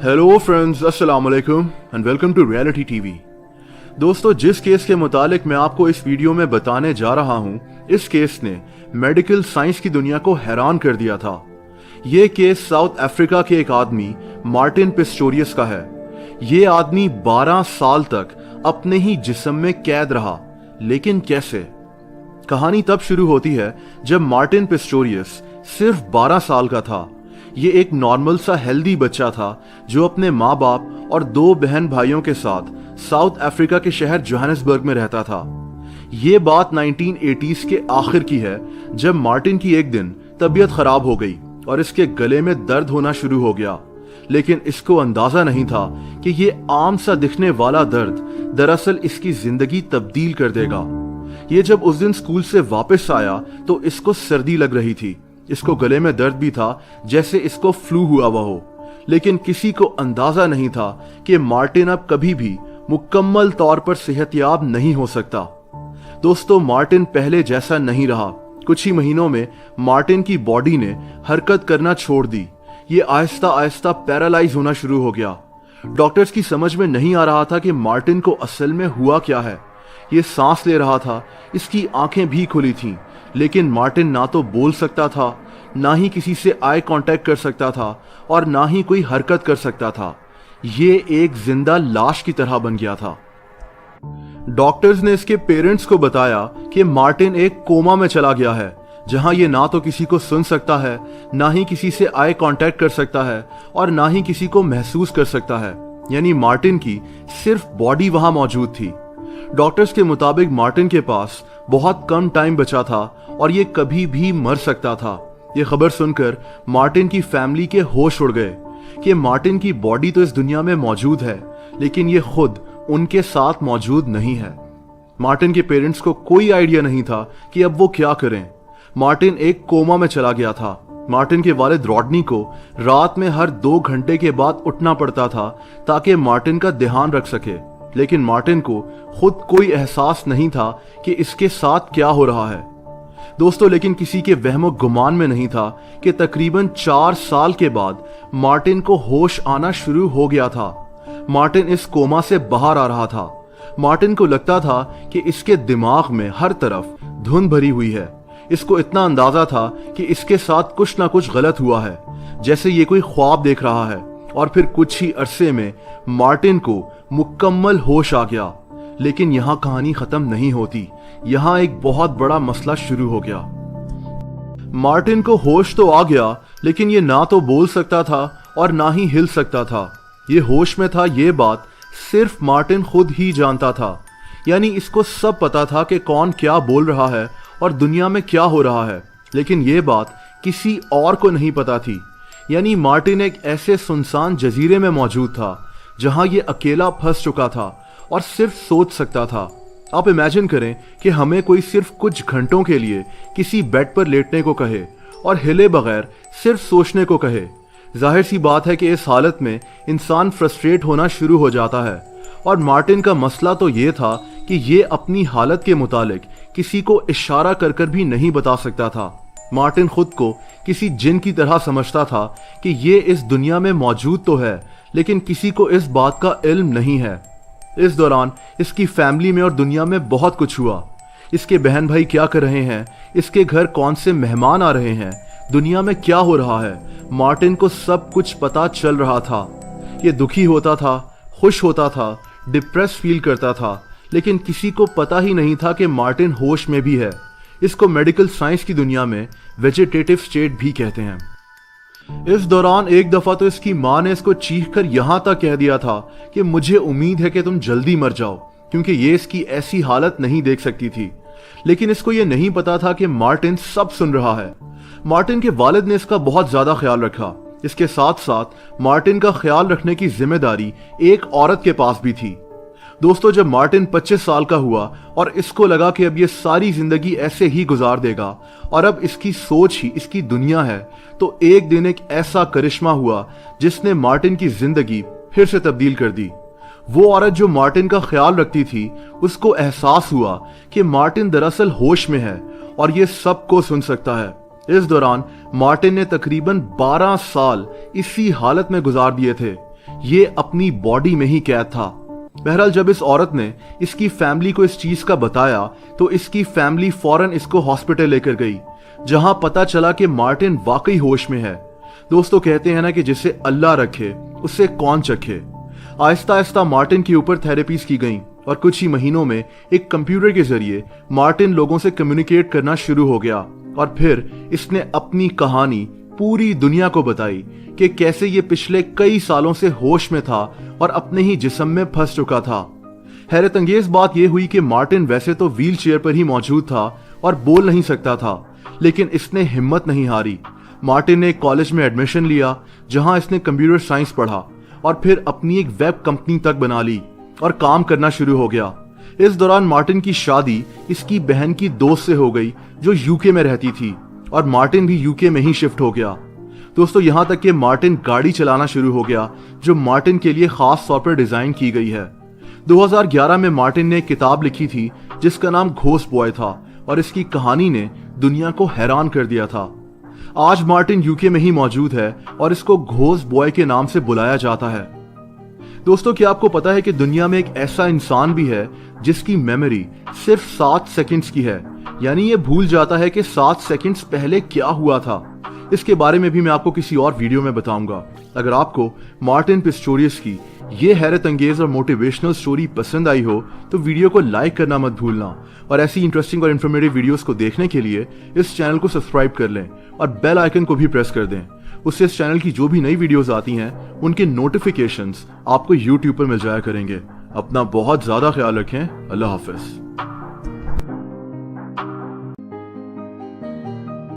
Hello friends, अस्सलाम वालेकुम and welcome to reality TV. दोस्तों, जिस केस के मुतालिक मैं आपको इस वीडियो में बताने जा रहा हूं, इस केस ने मेडिकल साइंस की दुनिया को हैरान कर दिया था। ये केस साउथ अफ्रीका के एक आदमी मार्टिन पिस्टोरियस का है। ये आदमी 12 साल तक अपने ही जिस्म में कैद रहा, लेकिन कैसे? कहानी तब शुरू होती है जब मार्टिन पिस्टोरियस सिर्फ 12 साल का था। ये एक नॉर्मल सा हेल्दी बच्चा था जो अपने माँ बाप और 2 बहन भाइयों के साथ साउथ अफ्रीका के शहर जोहानिसबर्ग में रहता था। ये बात 1980s के आखिर की है, जब मार्टिन की एक दिन तबीयत खराब हो गई और इसके गले में दर्द होना शुरू हो गया। लेकिन इसको अंदाजा नहीं था कि ये आम सा दिखने वाला दर्द दरअसल इसकी जिंदगी तब्दील कर देगा। ये जब उस दिन स्कूल से वापस आया तो इसको सर्दी लग रही थी। इसको गले में दर्द भी था, जैसे इसको फ्लू हुआ हुआ हो। लेकिन किसी को अंदाजा नहीं था कि मार्टिन अब कभी भी मुकम्मल तौर पर सेहतयाब नहीं हो सकता। दोस्तों, मार्टिन पहले जैसा नहीं रहा। कुछ ही महीनों में मार्टिन की बॉडी ने हरकत करना छोड़ दी। ये आहिस्ता आहिस्ता पैरालाइज होना शुरू हो गया। डॉक्टर्स की समझ में नहीं आ रहा था कि मार्टिन को असल में हुआ क्या है। ये सांस ले रहा था, इसकी आंखें भी खुली थीं, लेकिन मार्टिन ना तो बोल सकता था, ना ही किसी से आई कांटेक्ट कर सकता था और ना ही कोई हरकत कर सकता था। ये एक जिंदा लाश की तरह बन गया था। डॉक्टर्स ने इसके पेरेंट्स को बताया कि मार्टिन एक कोमा में चला गया है, जहां ये ना तो किसी को सुन सकता है, ना ही किसी से आई कांटेक्ट कर सकता है और ना ही किसी को महसूस कर सकता है। यानी मार्टिन की सिर्फ बॉडी वहां मौजूद थी। डॉक्टर्स के मुताबिक मार्टिन के पास बहुत कम टाइम बचा था और ये कभी भी मर सकता था। ये खबर सुनकर मार्टिन की फैमिली के होश उड़ गए कि मार्टिन की बॉडी तो इस दुनिया में मौजूद है, लेकिन ये खुद उनके साथ मौजूद नहीं है। मार्टिन के पेरेंट्स को कोई आइडिया नहीं था कि अब वो क्या करें। मार्टिन एक कोमा में चला गया था। मार्टिन के वालिद रॉडनी को रात में हर 2 घंटे के बाद उठना पड़ता था ताकि मार्टिन का ध्यान रख सके। लेकिन मार्टिन को खुद कोई एहसास नहीं था कि इसके साथ क्या हो रहा है। दोस्तों, लेकिन किसी के वहमो गुमान में नहीं था कि तकरीबन 4 साल के बाद मार्टिन को होश आना शुरू हो गया था। मार्टिन इस कोमा से बाहर आ रहा था। मार्टिन को लगता था कि इसके दिमाग में हर तरफ धुंध भरी हुई है। इसको इतना अंदाजा था कि इसके साथ कुछ ना कुछ गलत हुआ है, जैसे ये कोई ख्वाब देख रहा है। और फिर कुछ ही अरसे में मार्टिन को मुकम्मल होश आ गया। लेकिन यहाँ कहानी खत्म नहीं होती। यहाँ एक बहुत बड़ा मसला शुरू हो गया। मार्टिन को होश तो आ गया, लेकिन ये ना तो बोल सकता था और ना ही हिल सकता था। ये होश में था, ये बात सिर्फ मार्टिन खुद ही जानता था। यानी इसको सब पता था कि कौन क्या बोल रहा है और दुनिया में क्या हो रहा है, लेकिन ये बात किसी और को नहीं पता थी। यानी मार्टिन एक ऐसे सुनसान जजीरे में मौजूद था जहां ये अकेला फंस चुका था और सिर्फ सोच सकता था। आप इमेजिन करें कि हमें कोई सिर्फ कुछ घंटों के लिए किसी बेड पर लेटने को कहे और हिले बगैर सिर्फ सोचने को कहे। जाहिर सी बात है कि इस हालत में इंसान फ्रस्ट्रेट होना शुरू हो जाता है। और मार्टिन का मसला तो ये था कि ये अपनी हालत के मुतालिक किसी को इशारा कर कर भी नहीं बता सकता था। मार्टिन खुद को किसी जिन की तरह समझता था कि ये इस दुनिया में मौजूद तो है, लेकिन किसी को इस बात का इल्म नहीं है। इस दौरान इसकी फैमिली में और दुनिया में बहुत कुछ हुआ। इसके बहन भाई क्या कर रहे हैं, इसके घर कौन से मेहमान आ रहे हैं, दुनिया में क्या हो रहा है, मार्टिन को सब कुछ पता चल रहा था। ये दुखी होता था, खुश होता था, डिप्रेस फील करता था, लेकिन किसी को पता ही नहीं था कि मार्टिन होश में भी है। इसको मेडिकल साइंस की दुनिया में वेजिटेटिव स्टेट भी कहते हैं। इस दौरान एक दफा तो इसकी मां ने इसको चीख कर यहां तक कह दिया था कि मुझे उम्मीद है कि तुम जल्दी मर जाओ, क्योंकि ये इसकी ऐसी हालत नहीं देख सकती थी। लेकिन इसको ये नहीं पता था कि मार्टिन सब सुन रहा है। मार्टिन के वालिद ने इसका बहुत ज्यादा ख्याल रखा। इसके साथ साथ मार्टिन का ख्याल रखने की जिम्मेदारी एक औरत के पास भी थी। दोस्तों, जब मार्टिन 25 साल का हुआ और इसको लगा कि अब ये सारी जिंदगी ऐसे ही गुजार देगा और अब इसकी सोच ही इसकी दुनिया है, तो एक दिन एक ऐसा करिश्मा हुआ जिसने मार्टिन की जिंदगी फिर से तब्दील कर दी। वो औरत जो मार्टिन का ख्याल रखती थी, उसको एहसास हुआ कि मार्टिन दरअसल होश में है और ये सबको सुन सकता है। इस दौरान मार्टिन ने तकरीबन 12 साल इसी हालत में गुजार दिए थे। ये अपनी बॉडी में ही कैद था। बहरहाल जब इस औरत ने इसकी फैमिली को इस चीज का बताया तो इसकी फैमिली फौरन इसको हॉस्पिटल लेकर गई, जहां पता चला कि मार्टिन वाकई होश में है। दोस्तों कहते हैं ना कि जिसे अल्लाह रखे उससे कौन चखे। आहिस्ता आहिस्ता मार्टिन के ऊपर थेरेपीज की गई और कुछ ही महीनों में एक कंप्यूटर के जरिए मार्टिन लोगों से कम्युनिकेट करना शुरू हो गया और फिर इसने अपनी कहानी पूरी दुनिया को बताई कि कैसे ये पिछले कई सालों से होश में था और अपने ही जिस्म में फंस चुका था। हैरत अंगेज बात यह हुई कि मार्टिन वैसे तो व्हील चेयर पर ही मौजूद था और बोल नहीं सकता था, लेकिन इसने हिम्मत नहीं हारी। मार्टिन ने एक कॉलेज में एडमिशन लिया जहां इसने कंप्यूटर साइंस पढ़ा और फिर अपनी एक वेब कंपनी तक बना ली और काम करना शुरू हो गया। इस दौरान मार्टिन की शादी इसकी बहन की दोस्त से हो गई जो यूके में रहती थी और मार्टिन भी यूके में ही शिफ्ट हो गया। दोस्तों यहां तक कि मार्टिन गाड़ी चलाना शुरू हो गया जो मार्टिन के लिए खास तौर पर डिजाइन की गई है। 2011 में मार्टिन ने एक किताब लिखी थी जिसका नाम घोस्ट बॉय था और इसकी कहानी ने दुनिया को हैरान कर दिया था। आज मार्टिन यूके में ही मौजूद है और इसको घोस्ट बॉय के नाम से बुलाया जाता है। दोस्तों क्या आपको पता है कि दुनिया में एक ऐसा इंसान भी है जिसकी मेमोरी सिर्फ 7 सेकंड्स की है, यानी ये भूल जाता है कि 7 सेकंड्स पहले क्या हुआ था। इसके बारे में भी मैं आपको किसी और वीडियो में बताऊंगा। अगर आपको मार्टिन पिस्टोरियस की ये हैरत अंगेज और मोटिवेशनल स्टोरी पसंद आई हो तो वीडियो को लाइक करना मत भूलना और ऐसी इंटरेस्टिंग और इन्फॉर्मेटिव वीडियोस को देखने के लिए इस चैनल को सब्सक्राइब कर लें और बेल आइकन को भी प्रेस कर दें। उससे इस चैनल की जो भी नई वीडियोस आती हैं उनके नोटिफिकेशंस आपको यूट्यूब पर मिल जाया करेंगे। अपना बहुत ज्यादा ख्याल रखें। अल्लाह हाफिज।